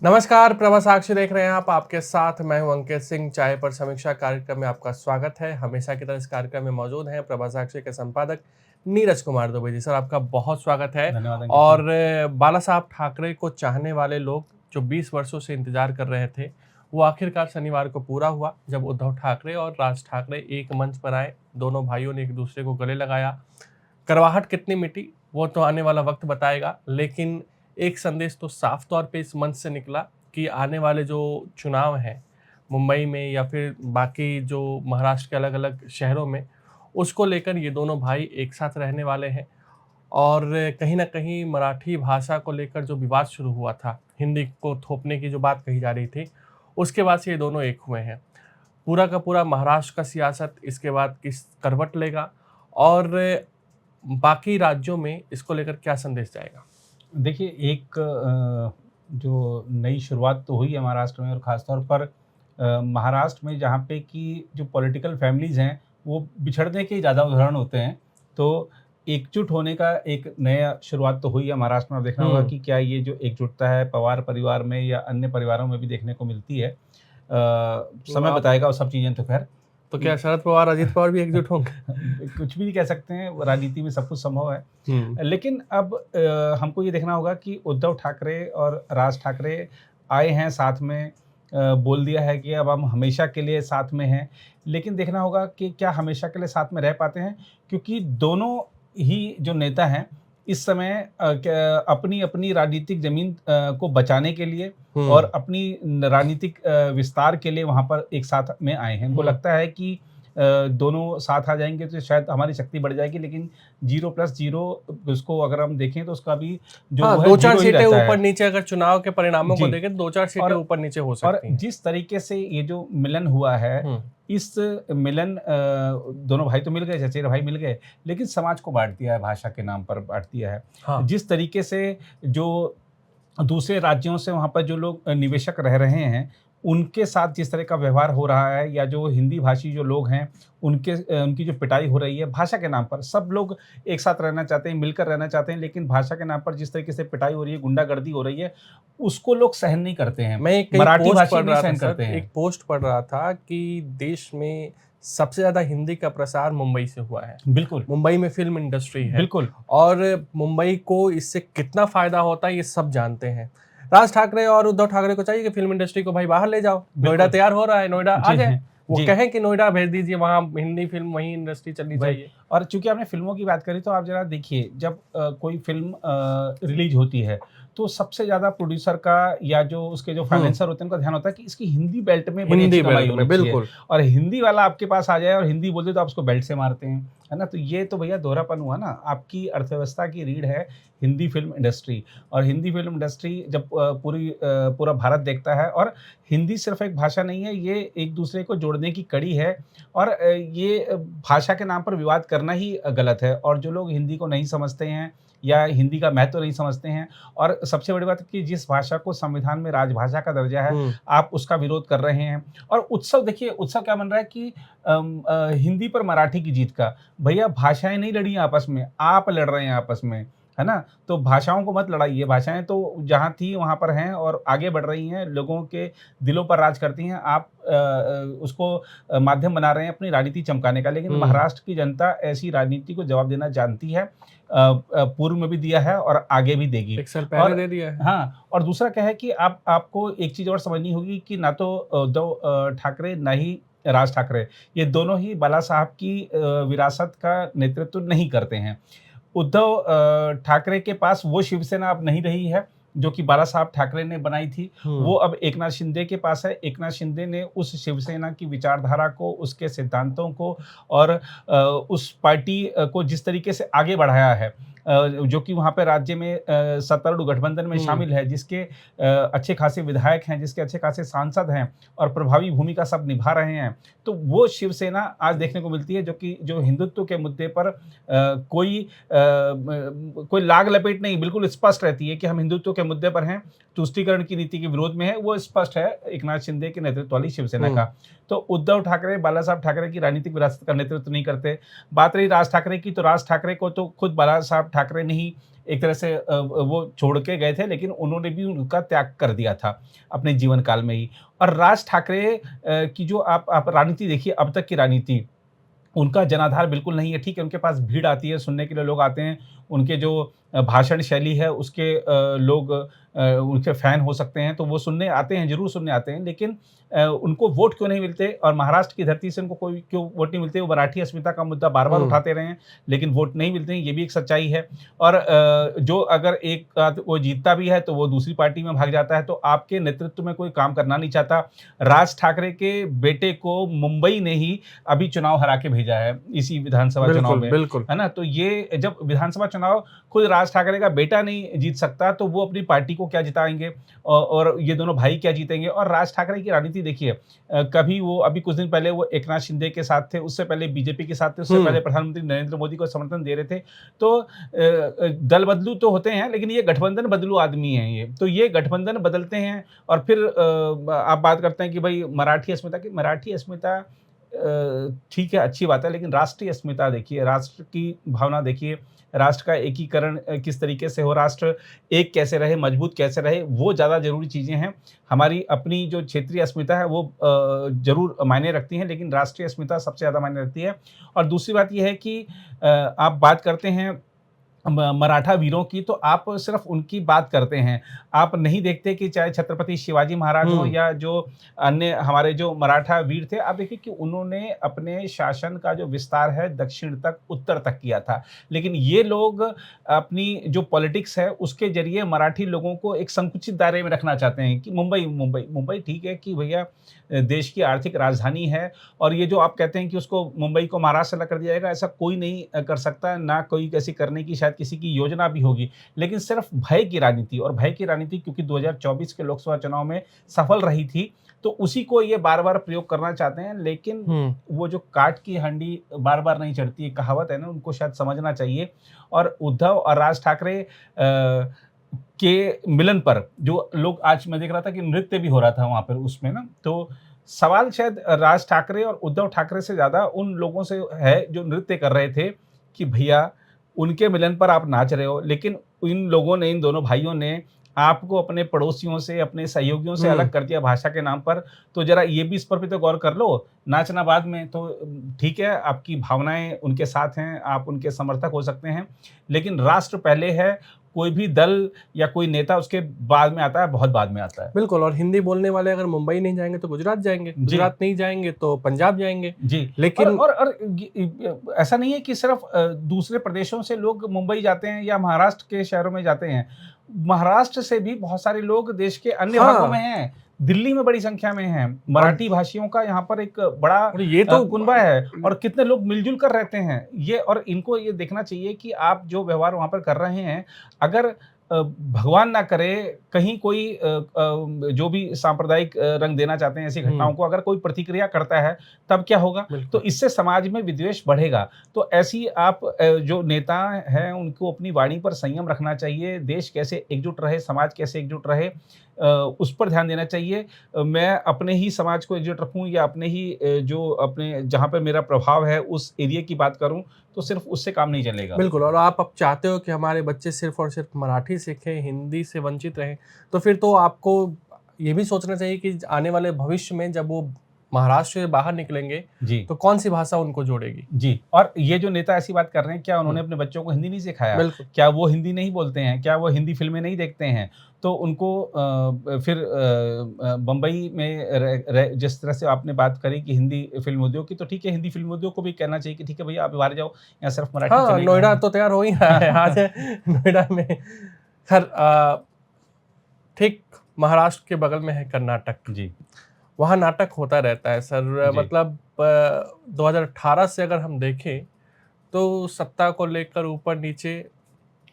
नमस्कार, प्रभा साक्षी देख रहे हैं आप। आपके साथ मैं हूं अंकित सिंह। चाय पर समीक्षा कार्यक्रम में आपका स्वागत है। हमेशा की तरह इस कार्यक्रम में मौजूद हैं प्रभा साक्षी के संपादक नीरज कुमार दुबे जी। सर, आपका बहुत स्वागत है। धन्यवाद अंकित और जी। बाला साहब ठाकरे को चाहने वाले लोग जो 20 वर्षों से इंतजार कर रहे थे, वो आखिरकार शनिवार को पूरा हुआ जब उद्धव ठाकरे और राज ठाकरे एक मंच पर आए। दोनों भाइयों ने एक दूसरे को गले लगाया। करवाहट कितनी मिटी वो तो आने वाला वक्त बताएगा, लेकिन एक संदेश तो साफ तौर पे इस मंच से निकला कि आने वाले जो चुनाव हैं मुंबई में या फिर बाकी जो महाराष्ट्र के अलग अलग शहरों में, उसको लेकर ये दोनों भाई एक साथ रहने वाले हैं। और कहीं ना कहीं मराठी भाषा को लेकर जो विवाद शुरू हुआ था, हिंदी को थोपने की जो बात कही जा रही थी, उसके बाद से ये दोनों एक हुए हैं। पूरा का पूरा महाराष्ट्र का सियासत इसके बाद किस करवट लेगा और बाकी राज्यों में इसको लेकर क्या संदेश जाएगा? देखिए, एक जो नई शुरुआत तो हुई है महाराष्ट्र में, और ख़ास तौर पर महाराष्ट्र में जहाँ पे कि जो पॉलिटिकल फैमिलीज़ हैं, वो बिछड़ने के ज़्यादा उदाहरण होते हैं। तो एकजुट होने का एक नया शुरुआत तो हुई है महाराष्ट्र में। अब देखना होगा कि क्या ये जो एकजुटता है पवार परिवार में या अन्य परिवारों में भी देखने को मिलती है। समय आप बताएगा वो सब चीज़ें तो खैर। तो क्या शरद पवार, अजित पवार भी एकजुट होंगे? कुछ भी नहीं कह सकते हैं, राजनीति में सब कुछ संभव है। हुँ। लेकिन अब हमको ये देखना होगा कि उद्धव ठाकरे और राज ठाकरे आए हैं साथ में, बोल दिया है कि अब हम हमेशा के लिए साथ में हैं। लेकिन देखना होगा कि क्या हमेशा के लिए साथ में रह पाते हैं, क्योंकि दोनों ही जो नेता हैं इस समय क्या अपनी-अपनी राजनीतिक ज़मीन को बचाने के लिए हुँ। और अपनी राजनीतिक विस्तार के लिए वहाँ पर एक साथ में आए हैं। उनको हुँ। लगता है कि दोनों साथ आ जाएँगे तो शायद हमारी शक्ति बढ़ जाएगी, लेकिन 0+0 उसको अगर हम देखें तो उसका भी जो हाँ, वो है 2-4 0 ही सीटें रहता है। ऊपर-नीचे अगर चुनाव के परिणामों को जी। देखें, 2-4 सीटें और ऊपर-नीचे हो और सकती हैं। जिस तरीके से ये जो मिलन हुआ है, हुँ। इस मिलन दोनों भाई तो मिल गए, चचेरे भाई मिल गए, लेकिन समाज को बाँट दिया है, भाषा के नाम पर बाँट दिया है। हाँ। जिस तरीके से जो दूसरे राज्यों से वहाँ पर जो लोग निवेशक रह रहे हैं, उनके साथ जिस तरह का व्यवहार हो रहा है, या जो हिंदी भाषी जो लोग हैं, उनकी जो पिटाई हो रही है भाषा के नाम पर। सब लोग एक साथ रहना चाहते हैं, मिलकर रहना चाहते हैं, लेकिन भाषा के नाम पर जिस तरीके से पिटाई हो रही है, गुंडागर्दी हो रही है, उसको लोग सहन नहीं करते हैं। मैं एक कहीं मराठी पोस्ट भाषी पढ़ नहीं रहा था सहन सर, करते एक हैं। पोस्ट पढ़ रहा था कि देश में सबसे ज़्यादा हिंदी का प्रसार मुंबई से हुआ है। बिल्कुल, मुंबई में फ़िल्म इंडस्ट्री है बिल्कुल। और मुंबई को इससे कितना फ़ायदा होता है, ये सब जानते हैं। राज ठाकरे और उद्धव ठाकरे को चाहिए कि फ़िल्म इंडस्ट्री को भाई बाहर ले जाओ। नोएडा बिल्कुल। तैयार हो रहा है, नोएडा आ जी, जाए। हैं। वो जी। कहें कि नोएडा भेज दीजिए, वहाँ हिंदी फ़िल्म, वहीं इंडस्ट्री चलनी वही। चाहिए। और चूँकि आपने फ़िल्मों की बात करी, तो आप ज़रा देखिए, जब कोई फ़िल्म रिलीज़ होती है, तो सबसे ज़्यादा प्रोड्यूसर का या जो उसके जो हुँ। फाइनेंसर होते हैं, उनका ध्यान होता है कि इसकी हिंदी बेल्ट में बड़ी हिंदी अच्छी कमाई बेल्ट में, होनी चाहिए। बिल्कुल। और हिंदी वाला आपके पास आ जाए और हिंदी बोल दे तो आप उसको बेल्ट से मारते हैं, है ना? तो ये तो भैया दोहरापन हुआ ना। आपकी अर्थव्यवस्था की रीढ़ है हिंदी फ़िल्म इंडस्ट्री, और हिंदी फ़िल्म इंडस्ट्री जब पूरा भारत देखता है, और हिंदी सिर्फ़ एक भाषा नहीं है, ये एक-दूसरे को जोड़ने की कड़ी है। और ये भाषा के नाम पर विवाद करना ही गलत है। और जो लोग हिंदी को नहीं समझते हैं या हिंदी का महत्व नहीं समझते हैं, और सबसे बड़ी बात है कि जिस भाषा को संविधान में राजभाषा का दर्जा है, हुँ। आप उसका विरोध कर रहे हैं। और उत्सव देखिए, उत्सव क्या बन रहा है कि हिंदी पर मराठी की जीत का। भैया, भाषाएँ नहीं लड़ी आपस में, आप लड़ रहे हैं आपस में, है ना? तो भाषाओं को मत लड़ाइए, भाषाएँ तो जहाँ थी वहाँ पर हैं और आगे बढ़ रही हैं, लोगों के दिलों पर राज करती हैं। आप उसको माध्यम बना रहे हैं अपनी राजनीति चमकाने का। लेकिन हुँ। महाराष्ट्र की जनता ऐसी राजनीति को जवाब देना जानती है। पूर्व में भी दिया है और आगे भी देगी। 1 साल पहले और दे दिया है। हाँ, और दूसरा क्या है कि आपको एक चीज़ और समझनी होगी कि ना तो उद्धव ठाकरे, ना ही राज ठाकरे, ये दोनों ही बाला साहब की विरासत का नेतृत्व नहीं करते हैं। उद्धव ठाकरे के पास वो शिवसेना अब नहीं रही है, जो कि बाला साहब ठाकरे ने बनाई थी। हुँ। वो अब एकनाथ शिंदे के पास है। एकनाथ शिंदे ने उस शिवसेना की विचारधारा को, उसके सिद्धांतों को, और उस पार्टी को जिस तरीके से आगे बढ़ाया है, जो कि वहाँ पे राज्य में सत्तारूढ़ गठबंधन में हुँ। शामिल है, जिसके अच्छे खासे विधायक हैं, जिसके अच्छे खासे सांसद हैं, और प्रभावी भूमिका सब निभा रहे हैं। तो वो शिवसेना आज देखने को मिलती है, जो हिंदुत्व के मुद्दे पर कोई लाग लपेट नहीं, बिल्कुल स्पष्ट रहती है कि हम हिंदुत्व के मुद्दे पर हैं, तुष्टीकरण की नीति के विरोध में है। वो स्पष्ट है एकनाथ शिंदे के नेतृत्व वाली शिवसेना हुँ। का। तो उद्धव ठाकरे बाला साहब ठाकरे की राजनीतिक विरासत का नेतृत्व नहीं करते। बात रही राज ठाकरे की, तो राज ठाकरे को तो खुद बाला साहब ठाकरे ने ही एक तरह से वो छोड़ के गए थे, लेकिन उन्होंने भी उनका त्याग कर दिया था अपने जीवन काल में ही। और राज ठाकरे की जो आप राजनीति देखिए, अब तक की राजनीति, उनका जनाधार बिल्कुल नहीं है, ठीक है, उनके पास भीड़ आती है, सुनने के लिए लोग आते हैं, उनके जो भाषण शैली है उसके लोग उनके फ़ैन हो सकते हैं, तो वो सुनने आते हैं, ज़रूर सुनने आते हैं, लेकिन उनको वोट क्यों नहीं मिलते और महाराष्ट्र की धरती से उनको कोई क्यों वोट नहीं मिलते? वो मराठी अस्मिता का मुद्दा बार-बार हुँ, उठाते रहे हैं, लेकिन वोट नहीं मिलते हैं, ये भी एक सच्चाई है। और जो अगर एक आध वो जीतता भी है, तो वो दूसरी पार्टी में भाग जाता है, तो आपके नेतृत्व में कोई काम करना नहीं चाहता। राज ठाकरे के बेटे को मुंबई ने ही अभी चुनाव हरा के भेजा है, इसी विधानसभा चुनाव बिल्कुल, में, बिल्कुल। है ना? तो ये जब विधानसभा चुनाव खुद राज ठाकरे का बेटा नहीं जीत सकता, तो वो अपनी पार्टी को क्या जिताएँगे और ये दोनों भाई क्या जीतेंगे? और राज ठाकरे की राजनीति देखिए, कभी वो अभी कुछ दिन पहले वो एकनाथ शिंदे के साथ थे, उससे पहले बीजेपी के साथ थे, उससे हुँ, पहले प्रधानमंत्री नरेंद्र मोदी को समर्थन दे रहे थे। तो दल बदलू तो होते हैं, लेकिन ये गठबंधन बदलू आदमी हैं ये। तो ये गठबंधन बदलते हैं और फिर आप बात करते हैं कि भई मराठी अस्मिता की, मराठी अस्मिता ठीक है, अच्छी बात है, लेकिन राष्ट्रीय अस्मिता देखिए, राष्ट्र की भावना देखिए, राष्ट्र का एकीकरण किस तरीके से हो, राष्ट्र एक कैसे रहे, मजबूत कैसे रहे, वो ज़्यादा ज़रूरी चीज़ें हैं। हमारी अपनी जो क्षेत्रीय अस्मिता है वो ज़रूर मायने रखती हैं, लेकिन राष्ट्रीय अस्मिता सबसे ज़्यादा मायने रखती है। और दूसरी बात ये है कि आप बात करते हैं मराठा वीरों की, तो आप सिर्फ़ उनकी बात करते हैं। आप नहीं देखते कि चाहे छत्रपति शिवाजी महाराज हों हुँ, या जो अन्य हमारे जो मराठा वीर थे, आप देखिए कि उन्होंने अपने शासन का जो विस्तार है दक्षिण तक, उत्तर तक किया था। लेकिन ये लोग अपनी जो पॉलिटिक्स है उसके ज़रिए मराठी लोगों को एक संकुचित दायरे में रखना चाहते हैं कि मुंबई ठीक है कि भैया देश की आर्थिक राजधानी है और ये जो आप कहते हैं कि उसको मुंबई को महाराष्ट्र से अलग कर दिया जाएगा, ऐसा कोई नहीं कर सकता, ना कोई ऐसी करने की शायद किसी की योजना भी होगी। लेकिन सिर्फ़ भय की राजनीति, और भय की राजनीति क्योंकि 2024 के लोकसभा चुनाव में सफल रही थी, तो उसी को ये बार-बार प्रयोग करना चाहते हैं। लेकिन हुँ, वो जो काठ की हंडी बार-बार नहीं चढ़ती, एक कहावत है ना, उनको शायद समझना चाहिए। और उद्धव और राज ठाकरे के मिलन पर जो लोग, आज मैं देख रहा था कि नृत्य भी हो रहा था वहाँ पर उसमें ना, तो सवाल शायद राज ठाकरे और उद्धव ठाकरे से ज़्यादा उन लोगों से है जो नृत्य कर रहे थे कि भैया उनके मिलन पर आप नाच रहे हो, लेकिन इन लोगों ने, इन दोनों भाइयों ने आपको अपने पड़ोसियों से, अपने सहयोगियों से हुँ। अलग कर दिया भाषा के नाम पर। तो ज़रा ये भी इस पर भी तो गौर कर लो, नाचना बाद में तो ठीक है, आपकी भावनाएँ उनके साथ हैं, आप उनके समर्थक हो सकते हैं, लेकिन राष्ट्र पहले है, कोई भी दल या कोई नेता उसके बाद में आता है, बहुत बाद में आता है। बिल्कुल और हिंदी बोलने वाले अगर मुंबई नहीं जाएँगे तो गुजरात जाएँगे, जी। गुजरात नहीं जाएँगे तो पंजाब जाएँगे। जी। लेकिन और ऐसा नहीं है कि सिर्फ़ दूसरे प्रदेशों से लोग मुंबई जाते हैं या महाराष्ट्र के शहरों में जाते हैं। महाराष्ट्र से भी बहुत सारे लोग देश के अन्य भागों में हाँ, हैं। दिल्ली में बड़ी संख्या में हैं। और मराठी भाषियों का यहाँ पर एक बड़ा और ये तो कुनबा है और कितने लोग मिल-जुल कर रहते हैं। ये, और इनको ये देखना चाहिए कि आप जो व्यवहार वहाँ पर कर रहे हैं, अगर भगवान ना करे कहीं कोई जो भी सांप्रदायिक रंग देना चाहते हैं ऐसी घटनाओं हुँ, को, अगर कोई प्रतिक्रिया करता है, तब क्या होगा? तो बिल्कुल। इससे समाज में विद्वेष बढ़ेगा। तो ऐसी आप जो नेता हैं उनको अपनी वाणी पर संयम रखना चाहिए। देश कैसे एकजुट रहे, समाज कैसे एकजुट रहे, उस पर ध्यान देना चाहिए। मैं अपने ही समाज को एकजुट रखूँ या अपने ही जो अपने जहाँ पे मेरा प्रभाव है उस एरिया की बात करूँ, तो सिर्फ़ उससे काम नहीं चलेगा। बिल्कुल और आप अब चाहते हो कि हमारे बच्चे सिर्फ़ और सिर्फ़ मराठी सीखें, हिंदी से वंचित रहें, तो फिर तो आपको ये भी सोचना चाहिए कि आने वाले भविष्य में जब वो महाराष्ट्र से बाहर निकलेंगे, जी। तो कौन-सी भाषा उनको जोड़ेगी? जी, और ये जो नेता ऐसी बात कर रहे हैं, क्या उन्होंने हुँ, अपने बच्चों को हिंदी नहीं सिखाया? बिल्कुल। क्या वो हिंदी नहीं बोलते हैं? क्या वो हिंदी फ़िल्में नहीं देखते हैं? तो उनको फिर बम्बई में रह रह जिस तरह से आपने बात करी कि हिंदी फ़िल्म उद्योग की, तो ठीक है, हिंदी फ़िल्म उद्योग को भी कहना चाहिए कि ठीक है भैया, आप बाहर जाओ, यहाँ सिर्फ़ मराठी हाँ, चलेगा, है नोएडा ना? तो तैयार हो ही रहा है। आज नोएडा में खैर ठीक महाराष्ट्र के बगल में है कर्नाटक। जी, वहाँ नाटक होता रहता है सर जी, मतलब 2018 से अगर हम देखें तो सत्ता को लेकर ऊपर-नीचे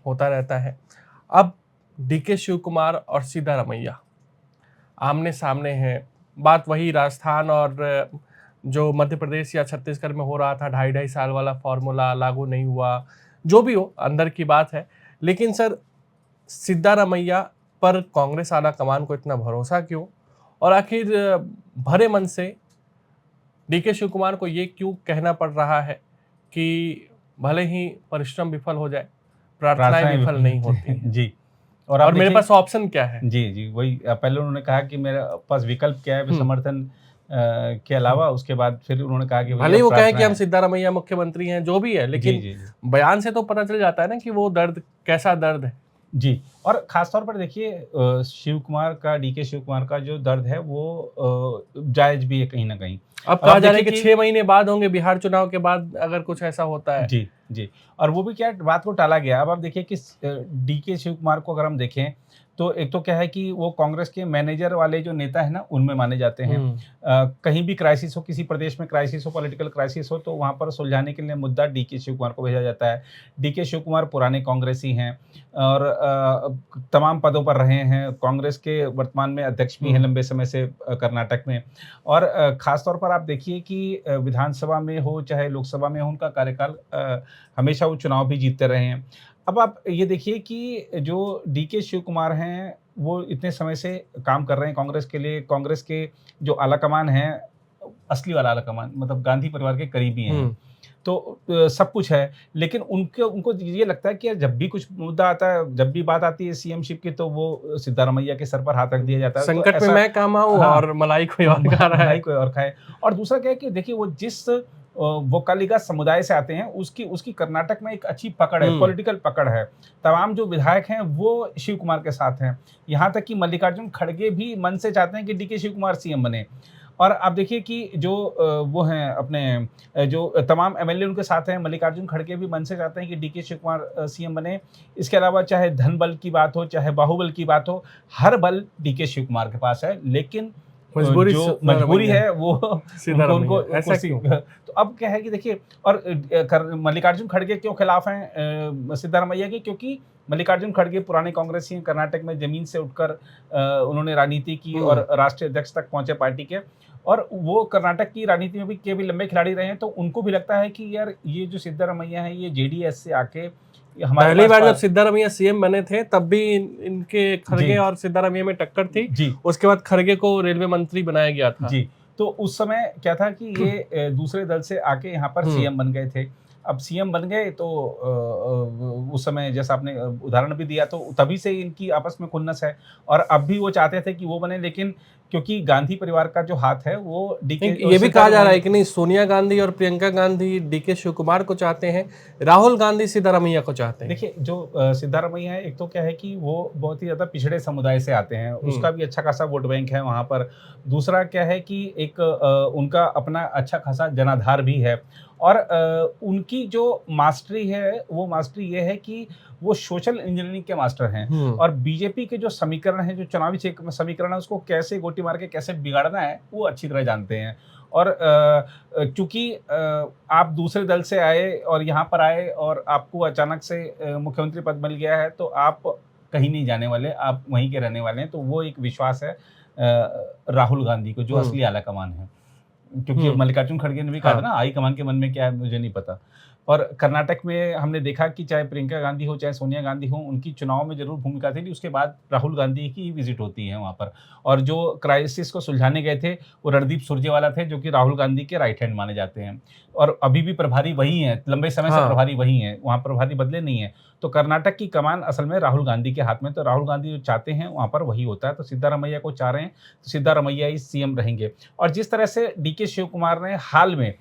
होता रहता है। अब डीके शिव कुमार और सिद्धारमैया आमने-सामने हैं। बात वही राजस्थान और जो मध्य प्रदेश या छत्तीसगढ़ में हो रहा था, ढाई ढाई साल वाला फ़ॉर्मूला लागू नहीं हुआ। जो भी हो, अंदर की बात है। लेकिन सर सिद्धारमैया पर कांग्रेस आला कमान को इतना भरोसा क्यों? और आखिर भरे मन से डीके शिव कुमार को ये क्यों कहना पड़ रहा है कि भले ही परिश्रम विफल हो जाए, प्रार्थनाएं विफल नहीं होती। जी। और आप और मेरे देखिए पास ऑप्शन क्या है? जी, जी, वही पहले उन्होंने कहा कि मेरे पास विकल्प क्या है, हुँ। समर्थन के अलावा उसके बाद फिर उन्होंने कहा कि भले भैया ही वो कहें कि प्रार्थना हम है। सिद्धारमैया मुख्यमंत्री हैं, जो भी है, जी, लेकिन जी, जी। बयान से तो पता चल जाता है ना कि वो दर्द कैसा दर्द है। जी, और ख़ास तौर पर देखिए शिव कुमार का डीके शिव कुमार का जो दर्द है वो जायज़ भी है कहीं न कहीं। अब अब कहा आप जा रहा है देखिए कि कि 6 महीने बाद होंगे, बिहार चुनाव के बाद अगर कुछ ऐसा होता है। जी, जी। और वो भी क्या है, बात को टाला गया। अब आप देखिए कि डीके शिव कुमार को अगर हम देखें, तो एक तो क्या है कि वो कांग्रेस के मैनेजर वाले जो नेता हैं ना, उनमें माने जाते हैं। हुँ। कहीं भी क्राइसिस हो, किसी प्रदेश में क्राइसिस हो, पॉलिटिकल क्राइसिस हो, तो वहाँ पर सुलझाने के लिए मुद्दा डीके शिव कुमार को भेजा जाता है। डीके शिव कुमार पुराने कांग्रेसी हैं और तमाम पदों पर रहे हैं। कांग्रेस के वर्तमान में अध्यक्ष भी हैं हुँ। लंबे समय से कर्नाटक में। और ख़ास तौर पर आप देखिए कि विधानसभा में हो, चाहे लोकसभा में हो, उनका कार्यकाल हमेशा वो चुनाव भी जीतते रहे हैं। अब आप ये देखिए कि जो डीके शिव कुमार हैं, वो इतने समय से काम कर रहे हैं कांग्रेस के लिए। कांग्रेस के जो आलाकमान है, असली वाला आलाकमान मतलब गांधी परिवार के करीबी हैं। हुँ। तो सब कुछ है, लेकिन उनको उनको ये लगता है कि यार जब भी कुछ मुद्दा आता है, जब भी बात आती है सीएमशिप की, तो वो सिद्धारमैया के सर पर हाथ रख दिया जाता है। तो संकट में ऐसा मैं काम आऊँ हाँ, और मलाई कोई और खा रहा मलाई है। कोई और खाए। और दूसरा क्या है कि देखिए वो जिस वोक्कालिगा समुदाय से आते हैं, उसकी उसकी कर्नाटक में एक अच्छी पकड़ है, हुँ। पॉलिटिकल पकड़ है। तमाम जो विधायक हैं, वो शिव कुमार के साथ हैं। यहाँ तक कि मल्लिकार्जुन खड़गे भी मन से चाहते हैं कि डीके शिव कुमार सीएम बने। और आप देखिए कि जो वो हैं अपने जो तमाम एमएलए उनके साथ हैं, मल्लिकार्जुन खड़गे भी मन से चाहते हैं कि डीके शिव कुमार सीएम बने। इसके अलावा चाहे धन बल की बात हो, चाहे बाहुबल की बात हो, हर बल डीके शिव कुमार के पास है। लेकिन मजबूरी जो मजबूरी सिद्धारमैया है वो उनको सिद्धारमैया, उनको ऐसा कुर्सी क्यों? तो अब क्या है कि देखिए और मल्लिकार्जुन खड़गे क्यों खिलाफ हैं सिद्धारमैया के? क्योंकि मल्लिकार्जुन खड़गे पुराने कांग्रेसी हैं, कर्नाटक में ज़मीन से उठकर उन्होंने राजनीति की हुँ। और राष्ट्रीय अध्यक्ष तक पहुँचे पार्टी के। और वो कर्नाटक की राजनीति में भी लंबे खिलाड़ी रहे हैं, तो उनको भी लगता है कि यार ये जो सिद्धारमैया है, ये जेडीएस से आके ये हमारे पहली बार जब पास सिद्धारमैया सीएम बने थे, तब भी इनके खड़गे जी, और सिद्धारमैया में टक्कर थी। जी। उसके बाद खड़गे को रेलवे मंत्री बनाया गया था। जी, तो उस समय क्या था कि ये दूसरे दल से आके यहाँ पर हुँ। सीएम बन गए थे। अब सीएम बन गए तो उस समय जैसा आपने उदाहरण भी दिया, तो तभी से इनकी आपस में खुन्नस है। और अब भी वो चाहते थे कि वो बने, लेकिन क्योंकि गांधी परिवार का जो हाथ है वो नहीं, डीके ये भी कहा जा रहा है सिद्धारमैया कि नहीं, सोनिया गांधी और प्रियंका गांधी डीके शिव कुमार को चाहते हैं, राहुल गांधी सिद्धारमैया को चाहते हैं। देखिए जो सिद्धारमैया है, एक तो क्या है कि वो बहुत ही ज़्यादा पिछड़े समुदाय से आते हैं, हुँ। उसका भी अच्छा खासा वोट बैंक है वहाँ पर। दूसरा क्या है कि एक उनका अपना अच्छा खासा जनाधार भी है। और उनकी जो मास्टरी है, वो मास्टरी ये है कि वो सोशल इंजीनियरिंग के मास्टर हैं। हुँ। और बीजेपी के जो समीकरण हैं, जो चुनावी समीकरण है, उसको कैसे गोटी मार के कैसे बिगाड़ना है, वो अच्छी तरह जानते हैं। और चूँकि आप दूसरे दल से आए और यहाँ पर आए और आपको अचानक से मुख्यमंत्री पद मिल गया है, तो आप कहीं नहीं जाने वाले, आप वहीं के रहने वाले हैं। तो वो एक विश्वास है राहुल गांधी को, जो हुँ। असली आला-कमान है। क्योंकि हुँ। मल्लिकार्जुन खड़गे ने भी कहा था हाँ। ना, हाई कमान के मन में क्या है मुझे नहीं पता। और कर्नाटक में हमने देखा कि चाहे प्रियंका गांधी हो, चाहे सोनिया गांधी हो, उनकी चुनाव में ज़रूर भूमिका थी, उसके बाद राहुल गांधी की विज़िट होती है वहाँ पर। और जो क्राइसिस को सुलझाने गए थे, वो रणदीप सुरजेवाला थे, जो कि राहुल गांधी के राइट हैंड माने जाते हैं। और अभी भी प्रभारी वही हैं, लंबे समय से हाँ। प्रभारी वही हैं, वहाँ प्रभारी बदले नहीं हैं। तो कर्नाटक की कमान असल में राहुल गांधी के हाथ में, तो राहुल गांधी जो चाहते हैं, वहाँ पर वही होता है। तो सिद्धारमैया को चाह रहे हैं, तो सिद्धारमैया ही सीएम रहेंगे। और जिस तरह से डीके शिव कुमार ने हाल में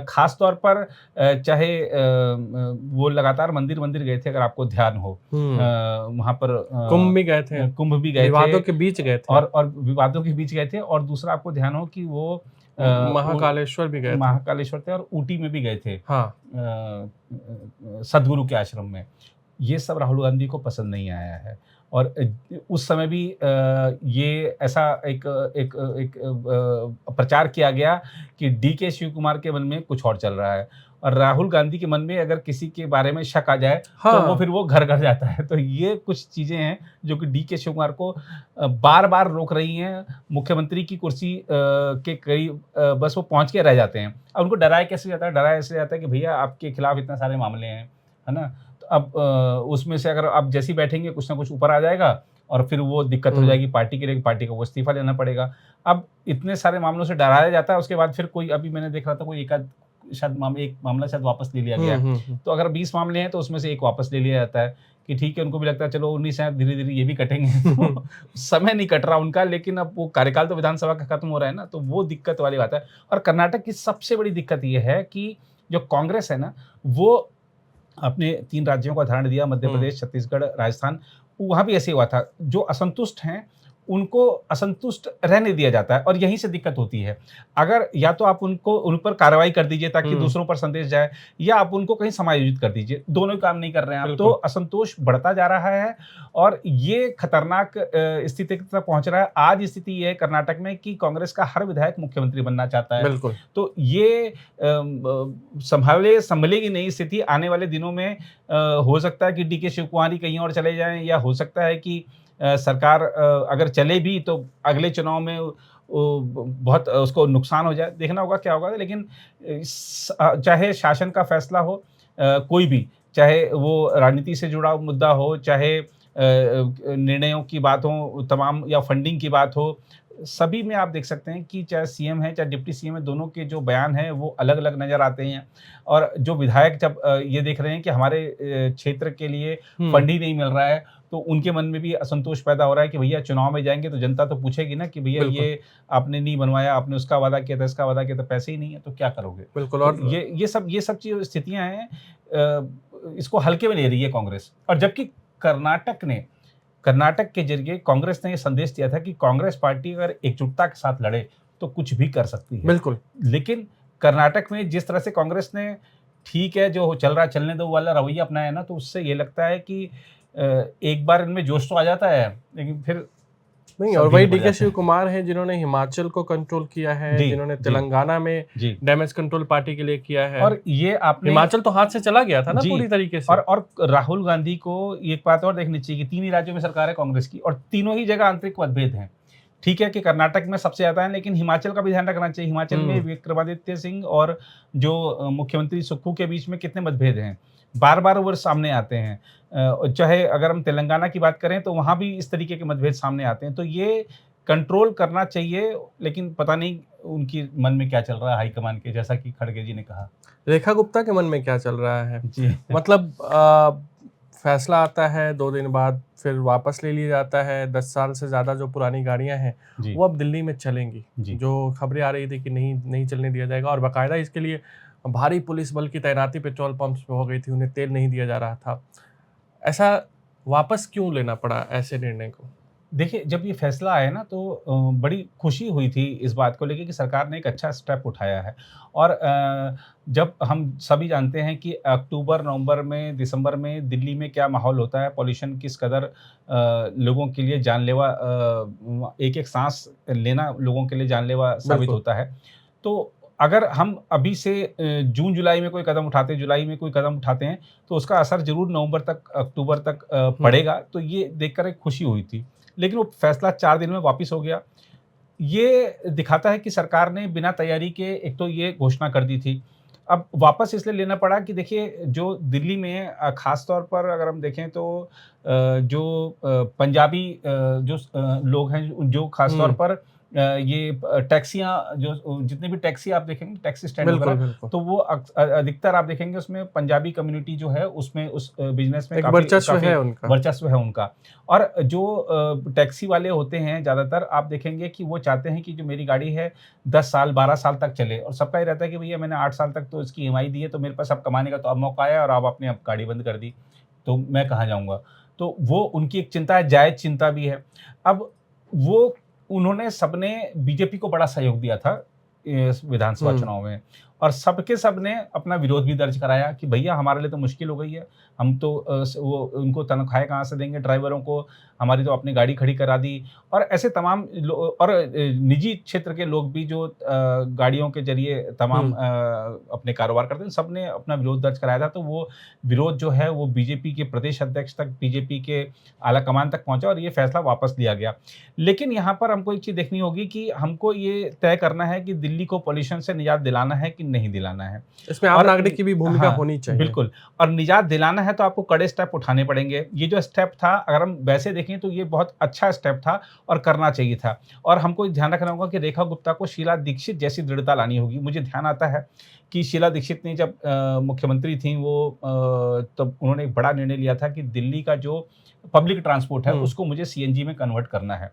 खास तौर पर चाहे वो लगातार मंदिर-वंदिर गए थे, अगर आपको ध्यान हो। हुँ। वहाँ पर कुंभ भी गए थे। कुंभ भी गए थे विवादों के बीच गए थे। और विवादों के बीच गए थे। और दूसरा आपको ध्यान हो कि वो महाकालेश्वर भी गए थे। महाकालेश्वर थे और ऊटी में भी गए थे हाँ। सद्गुरु के आश्रम में। ये सब राहुल गांधी को पसंद नहीं आया है। और उस समय भी ये ऐसा एक एक एक प्रचार किया गया कि डीके शिव कुमार के मन में कुछ और चल रहा है। और राहुल गांधी के मन में अगर किसी के बारे में शक आ जाए, तो वो हाँ। फिर वो घर-घर जाता है। तो ये कुछ चीज़ें हैं जो कि डीके शिव कुमार को बार-बार रोक रही हैं। मुख्यमंत्री की कुर्सी के करीब बस वो पहुँच के रह जाते हैं। अब उनको डराया कैसे जाता है? डराया ऐसे जाता है कि भैया आपके खिलाफ इतने सारे मामले हैं, है ना? तो अब उसमें से अगर आप जैसे ही बैठेंगे, कुछ ना कुछ ऊपर आ जाएगा और फिर वो दिक्कत हो हुँ। जाएगी पार्टी के लिए, पार्टी को वो इस्तीफा लेना पड़ेगा। अब इतने सारे मामलों से डराया जाता है, उसके बाद फिर कोई, अभी मैंने देख रहा था, कोई एकाध शायद एक मामला शायद वापस ले लिया गया है। तो अगर 20 मामले हैं तो उसमें से एक वापस ले लिया जाता है कि ठीक है, उनको भी लगता है चलो 19 हैं, धीरे-धीरे ये भी कटेंगे। तो समय नहीं कट रहा उनका, लेकिन अब वो कार्यकाल तो विधानसभा का खत्म हो रहा है ना, तो वो दिक्कत वाली बात है। और कर्नाटक की सबसे बड़ी दिक्कत ये है कि जो कांग्रेस है ना, वो अपने 3 राज्यों का उदाहरण दिया, मध्य प्रदेश, छत्तीसगढ़, राजस्थान, वहाँ भी ऐसे हुआ था। जो असंतुष्ट हैं, उनको असंतुष्ट रहने दिया जाता है और यहीं से दिक्कत होती है। अगर या तो आप उन पर कार्रवाई कर दीजिए ताकि दूसरों पर संदेश जाए, या आप उनको कहीं समायोजित कर दीजिए। दोनों ही काम नहीं कर रहे हैं आप, तो असंतोष बढ़ता जा रहा है और ये खतरनाक स्थिति तक पहुँच रहा है। आज स्थिति ये है कर्नाटक में कि कांग्रेस का हर विधायक मुख्यमंत्री बनना चाहता है। तो ये संभलेगी नहीं स्थिति। आने वाले दिनों में हो सकता है कि डीके शिव कुमार कहीं और चले जाएँ, या हो सकता है कि सरकार अगर चले भी तो अगले चुनाव में बहुत उसको नुकसान हो जाए। देखना होगा क्या होगा, लेकिन चाहे शासन का फैसला हो, कोई भी, चाहे वो राजनीति से जुड़ा मुद्दा हो, चाहे निर्णयों की बात हो तमाम, या फंडिंग की बात हो, सभी में आप देख सकते हैं कि चाहे सीएम है चाहे डिप्टी सीएम है, दोनों के जो बयान हैं वो अलग-अलग नज़र आते हैं। और जो विधायक जब ये देख रहे हैं कि हमारे क्षेत्र के लिए फंड ही नहीं मिल रहा है, तो उनके मन में भी असंतोष पैदा हो रहा है कि भैया चुनाव में जाएँगे तो जनता तो पूछेगी ना कि भैया ये आपने नहीं बनवाया, आपने उसका वादा किया था, इसका वादा किया था, पैसे ही नहीं है तो क्या करोगे? बिल्कुल। और तो ये सब चीज़ स्थितियाँ हैं, इसको हल्के में ले रही है कांग्रेस। और जबकि कर्नाटक के जरिए कांग्रेस ने ये संदेश दिया था कि कांग्रेस पार्टी अगर एकजुटता के साथ लड़े तो कुछ भी कर सकती है। बिल्कुल। लेकिन कर्नाटक में जिस तरह से कांग्रेस ने ठीक है जो चल रहा है चलने दो वाला रवैया अपनाया ना, तो उससे ये लगता है कि एक बार इनमें जोश तो आ जाता है, लेकिन फिर नहीं। और वही डीके शिव कुमार है जिन्होंने हिमाचल को कंट्रोल किया है, जिन्होंने तेलंगाना में डैमेज कंट्रोल पार्टी के लिए किया है। और ये आपने हिमाचल तो हाथ से चला गया था ना पूरी तरीके से। और राहुल गांधी को एक बात और देखनी चाहिए कि 3 ही राज्यों में सरकार है कांग्रेस की, और तीनों ही जगह आंतरिक मतभेद हैं। ठीक है कि कर्नाटक में सबसे ज्यादा है, लेकिन हिमाचल का भी ध्यान रखना चाहिए। हिमाचल में विक्रमादित्य सिंह और जो मुख्यमंत्री सुक्खू के बीच में कितने मतभेद हैं, बार-बार वो सामने आते हैं। चाहे अगर हम तेलंगाना की बात करें तो वहाँ भी इस तरीके के मतभेद सामने आते हैं। तो ये कंट्रोल करना चाहिए, लेकिन पता नहीं उनकी मन में क्या चल रहा है हाईकमान के, जैसा कि खड़गे जी ने कहा। रेखा गुप्ता के मन में क्या चल रहा है जी। मतलब फैसला आता है 2 दिन बाद, फिर वापस ले लिया जाता है। 10 साल से ज़्यादा जो पुरानी गाड़ियां हैं वो अब दिल्ली में चलेंगी। जो खबरें आ रही थी कि नहीं चलने दिया जाएगा, और बाकायदा इसके लिए भारी पुलिस बल की तैनाती पेट्रोल पंप्स पे हो गई थी, उन्हें तेल नहीं दिया जा रहा था। ऐसा वापस क्यों लेना पड़ा ऐसे निर्णय को? देखिए, जब ये फैसला आया ना तो बड़ी खुशी हुई थी इस बात को लेके कि सरकार ने एक अच्छा स्टेप उठाया है। और जब हम सभी जानते हैं कि अक्टूबर, नवंबर में, दिसंबर में दिल्ली में क्या माहौल होता है, पॉल्यूशन किस कदर लोगों के लिए जानलेवा, एक-एक साँस लेना लोगों के लिए जानलेवा साबित होता है। तो अगर हम अभी से जून जुलाई में कोई कदम उठाते हैं, जुलाई में कोई कदम उठाते हैं, तो उसका असर ज़रूर नवंबर तक, अक्टूबर तक पड़ेगा। तो ये देखकर एक खुशी हुई थी। लेकिन वो फैसला 4 दिन में वापिस हो गया। ये दिखाता है कि सरकार ने बिना तैयारी के एक तो ये घोषणा कर दी थी। अब वापस इसलिए लेना पड़ा कि देखिए जो दिल्ली में ख़ास तौर पर अगर हम देखें तो जो पंजाबी जो लोग हैं, जो ख़ास तौर पर ये टैक्सियाँ, जो जितने भी टैक्सी आप देखेंगे, टैक्सी स्टैंड वगैरह, तो वो अधिकतर आप देखेंगे उसमें पंजाबी कम्युनिटी जो है उसमें उस बिज़नेस में काफ़ी वर्चस्व है उनका। और जो टैक्सी वाले होते हैं ज़्यादातर आप देखेंगे कि वो चाहते हैं कि जो मेरी गाड़ी है 10 साल 12 साल तक चले, और सबका ये रहता है कि भैया मैंने 8 साल तक तो इसकी ईएमआई दी है, तो मेरे पास अब कमाने का तो अब मौका आया और आप आपने अब गाड़ी बंद कर दी, तो मैं कहाँ जाऊँगा? तो वो उनकी एक चिंता है, जायज़ चिंता भी है। अब वो उन्होंने सबने बीजेपी को बड़ा सहयोग दिया था इस विधानसभा चुनाव में, और सबने अपना विरोध भी दर्ज कराया कि भैया हमारे लिए तो मुश्किल हो गई है, हम तो वो उनको तनख्वाहें कहाँ से देंगे ड्राइवरों को, हमारी तो अपनी गाड़ी खड़ी करा दी। और ऐसे तमाम और निजी क्षेत्र के लोग भी जो गाड़ियों के जरिए तमाम अपने कारोबार करते हैं, सबने अपना विरोध दर्ज कराया था। तो वो विरोध जो है वो बीजेपी के प्रदेश अध्यक्ष तक, बीजेपी के आला कमान तक पहुंचा और ये फैसला वापस लिया गया। लेकिन यहाँ पर हमको एक चीज़ देखनी होगी कि हमको ये तय करना है कि दिल्ली को पॉल्यूशन से निजात दिलाना है कि नहीं दिलाना है। इसमें आम और नागरिक की भी भूमिका हाँ, होनी चाहिए। बिल्कुल। और निजात दिलाना है तो आपको कड़े स्टेप उठाने पड़ेंगे। ये जो स्टेप था, अगर हम वैसे देखें तो ये बहुत अच्छा स्टेप था और करना चाहिए था। और हमको ध्यान रखना होगा कि रेखा गुप्ता को शीला दीक्षित जैसी दृढ़ता लानी होगी। मुझे ध्यान आता है कि शीला दीक्षित ने जब मुख्यमंत्री थीं, तब उन्होंने एक बड़ा निर्णय लिया था कि दिल्ली का जो पब्लिक ट्रांसपोर्ट है उसको मुझे सीएनजी में कन्वर्ट करना है।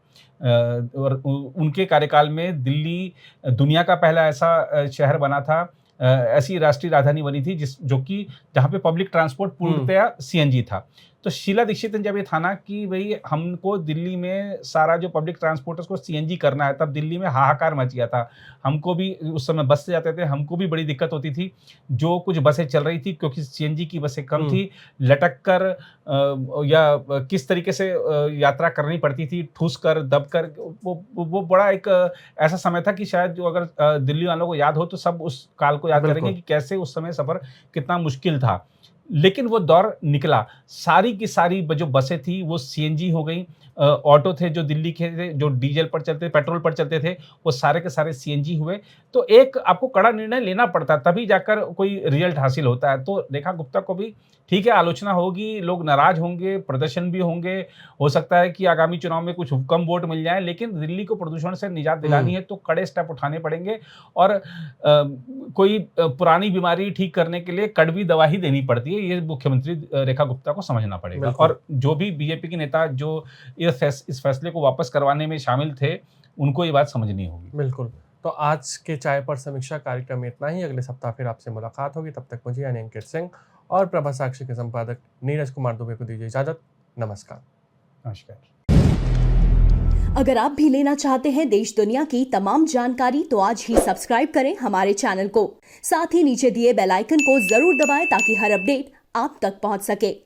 और उनके कार्यकाल में दिल्ली दुनिया का पहला ऐसा शहर बना था, ऐसी राष्ट्रीय राजधानी बनी थी जो कि जहाँ पे पब्लिक ट्रांसपोर्ट पूर्णतया सीएनजी था। तो शीला दीक्षित ने जब ये ठाना कि भई हमको दिल्ली में सारा जो पब्लिक ट्रांसपोर्ट है उसको सीएनजी करना है, तब दिल्ली में हाहाकार मच गया था। हमको भी उस समय बस से जाते थे, हमको भी बड़ी दिक्कत होती थी। जो कुछ बसें चल रही थी क्योंकि सीएनजी की बसें कम थी, लटक कर या किस तरीके से यात्रा करनी पड़ती थी, ठूस कर, दब कर, वो बड़ा एक ऐसा समय था कि शायद जो अगर दिल्ली वालों को याद हो तो सब उस काल को याद करेंगे कि कैसे उस समय सफ़र कितना मुश्किल था। लेकिन वो दौर निकला, सारी की सारी जो बसें थी वो सीएनजी हो गई। ऑटो थे जो दिल्ली के थे, जो डीजल पर चलते, पेट्रोल पर चलते थे, वो सारे के सारे सीएनजी हुए। तो एक आपको कड़ा निर्णय लेना पड़ता है, तभी जाकर कोई रिजल्ट हासिल होता है। तो रेखा गुप्ता को भी ठीक है, आलोचना होगी, लोग नाराज़ होंगे, प्रदर्शन भी होंगे, हो सकता है कि आगामी चुनाव में कुछ कम वोट मिल जाएँ, लेकिन दिल्ली को प्रदूषण से निजात दिलानी है तो कड़े स्टेप उठाने पड़ेंगे। और कोई पुरानी बीमारी ठीक करने के लिए कड़वी दवा ही देनी पड़ती है, ये मुख्यमंत्री रेखा गुप्ता को समझना पड़ेगा। और जो भी बीजेपी के नेता जो इस फैसले को वापस करवाने में शामिल थे, उनको ये बात समझनी होगी। बिल्कुल। तो आज के चाय पर समीक्षा कार्यक्रम में इतना ही। अगले सप्ताह फिर आपसे मुलाकात होगी। तब तक मुझे यानी अंकित सिंह और प्रभा साक्षी के संपादक नीरज कुमार दुबे को दीजिए इजाजत। नमस्कार। नमस्कार। अगर आप भी लेना चाहते हैं देश दुनिया की तमाम जानकारी तो आज ही सब्सक्राइब करें हमारे चैनल को। साथ ही नीचे दिए बेल आइकन को जरूर दबाएं ताकि हर अपडेट आप तक पहुंच सके।